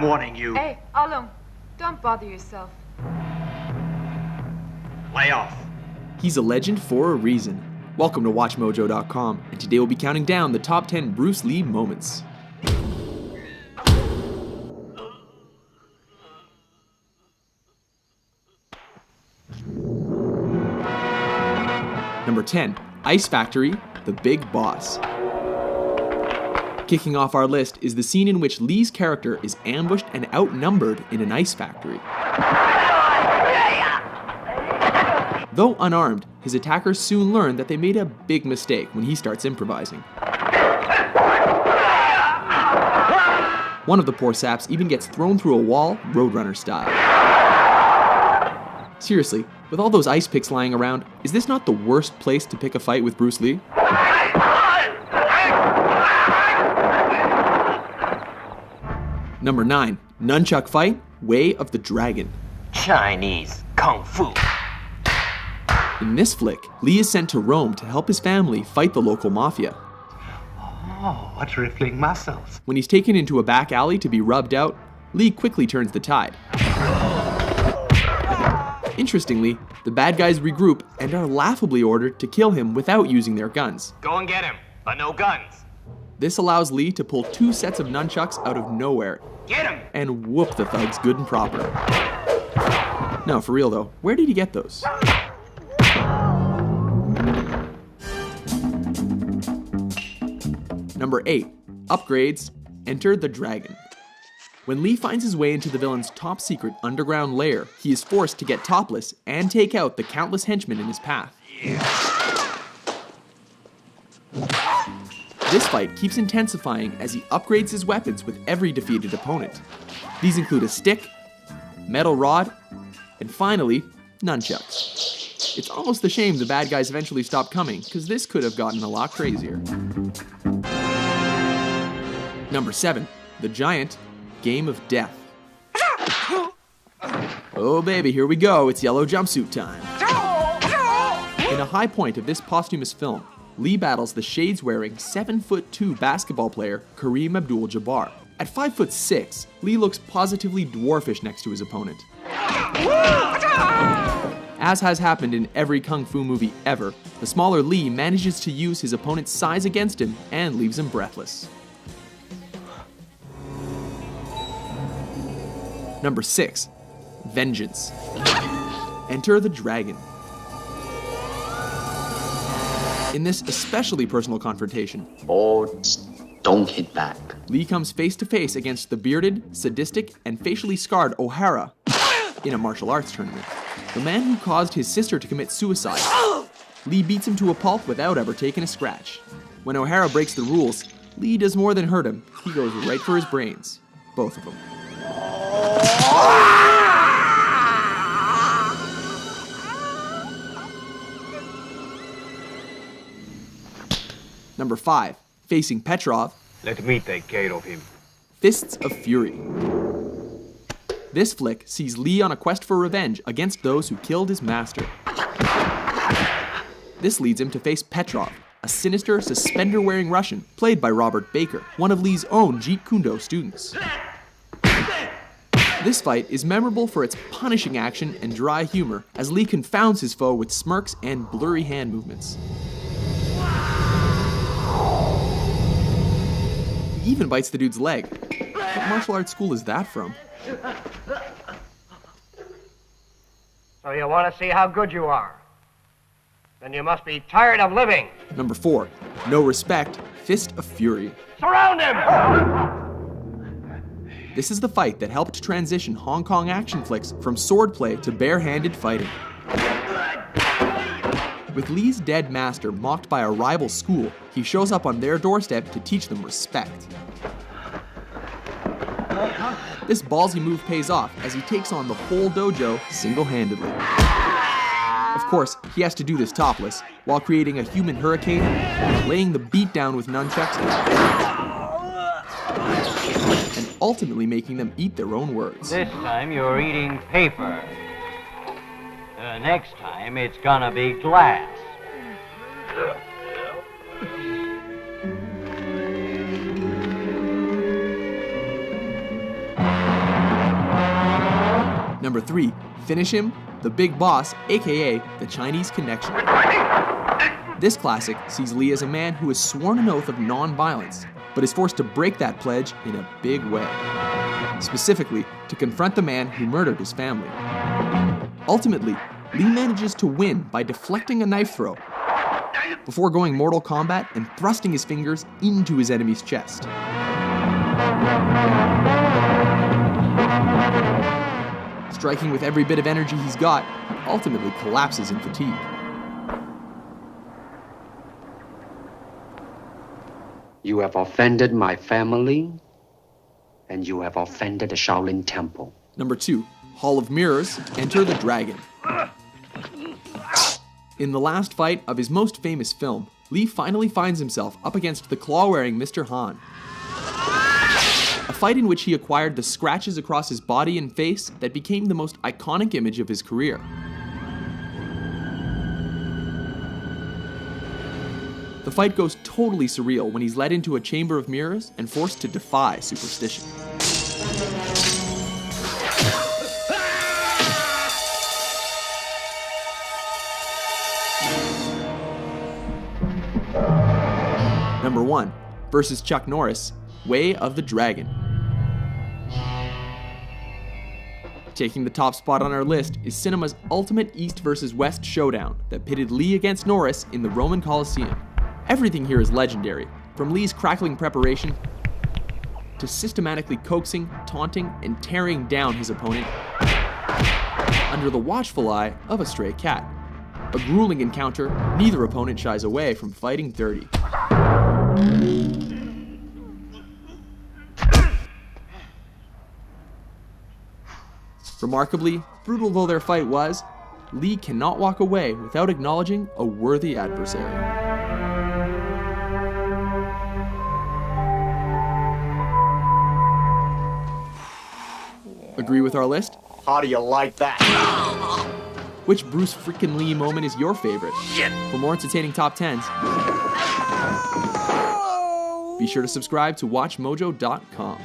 I'm warning you. Hey, Alung, don't bother yourself. Lay off. He's a legend for a reason. Welcome to WatchMojo.com, and today we'll be counting down the top 10 Bruce Lee moments. Number 10, Ice Factory, The Big Boss. Kicking off our list is the scene in which Lee's character is ambushed and outnumbered in an ice factory. Though unarmed, his attackers soon learn that they made a big mistake when he starts improvising. One of the poor saps even gets thrown through a wall, Roadrunner style. Seriously, with all those ice picks lying around, is this not the worst place to pick a fight with Bruce Lee? Number 9, Nunchuck Fight, Way of the Dragon. Chinese Kung Fu. In this flick, Lee is sent to Rome to help his family fight the local mafia. Oh, what rippling muscles. When he's taken into a back alley to be rubbed out, Lee quickly turns the tide. Interestingly, the bad guys regroup and are laughably ordered to kill him without using their guns. Go and get him, but no guns. This allows Lee to pull 2 sets of nunchucks out of nowhere Get him! and whoop the thugs good and proper. No, for real though, where did he get those? Number 8, Upgrades, Enter the Dragon. When Lee finds his way into the villain's top secret underground lair, he is forced to get topless and take out the countless henchmen in his path. This fight keeps intensifying as he upgrades his weapons with every defeated opponent. These include a stick, metal rod, and finally, nunchucks. It's almost a shame the bad guys eventually stopped coming, because this could have gotten a lot crazier. Number 7, The Giant, Game of Death. Oh baby, here we go, it's yellow jumpsuit time. In a high point of this posthumous film, Lee battles the shades-wearing 7'2" basketball player Kareem Abdul-Jabbar. At 5'6", Lee looks positively dwarfish next to his opponent. As has happened in every kung fu movie ever, the smaller Lee manages to use his opponent's size against him and leaves him breathless. Number 6, Vengeance. Enter the Dragon. In this especially personal confrontation, don't hit back. Lee comes face to face against the bearded, sadistic, and facially scarred O'Hara in a martial arts tournament. The man who caused his sister to commit suicide. Lee beats him to a pulp without ever taking a scratch. When O'Hara breaks the rules, Lee does more than hurt him. He goes right for his brains. Both of them. Number 5, facing Petrov. Let me take care of him. Fists of Fury. This flick sees Lee on a quest for revenge against those who killed his master. This leads him to face Petrov, a sinister, suspender-wearing Russian played by Robert Baker, one of Lee's own Jeet Kune Do students. This fight is memorable for its punishing action and dry humor as Lee confounds his foe with smirks and blurry hand movements. He even bites the dude's leg. What martial arts school is that from? So you want to see how good you are? Then you must be tired of living. Number 4, No Respect, Fist of Fury. Surround him! This is the fight that helped transition Hong Kong action flicks from swordplay to bare-handed fighting. With Lee's dead master mocked by a rival school, he shows up on their doorstep to teach them respect. This ballsy move pays off as he takes on the whole dojo single-handedly. Of course, he has to do this topless, while creating a human hurricane, laying the beat down with nunchucks, and ultimately making them eat their own words. This time you're eating paper. Next time it's gonna be glass. Number 3, Finish Him, The Big Boss, aka The Chinese Connection. This classic sees Lee as a man who has sworn an oath of non-violence, but is forced to break that pledge in a big way. Specifically, to confront the man who murdered his family. Ultimately, Lee manages to win by deflecting a knife throw, before going Mortal Kombat and thrusting his fingers into his enemy's chest. Striking with every bit of energy he's got, he ultimately collapses in fatigue. You have offended my family, and you have offended the Shaolin Temple. Number 2, Hall of Mirrors, Enter the Dragon. In the last fight of his most famous film, Lee finally finds himself up against the claw-wearing Mr. Han. A fight in which he acquired the scratches across his body and face that became the most iconic image of his career. The fight goes totally surreal when he's led into a chamber of mirrors and forced to defy superstition. Number 1, versus Chuck Norris, Way of the Dragon. Taking the top spot on our list is cinema's ultimate East versus West showdown that pitted Lee against Norris in the Roman Colosseum. Everything here is legendary, from Lee's crackling preparation to systematically coaxing, taunting, and tearing down his opponent under the watchful eye of a stray cat. A grueling encounter, neither opponent shies away from fighting dirty. Remarkably, brutal though their fight was, Lee cannot walk away without acknowledging a worthy adversary. Agree with our list? How do you like that? Which Bruce freaking Lee moment is your favorite? For more entertaining top 10s, be sure to subscribe to WatchMojo.com.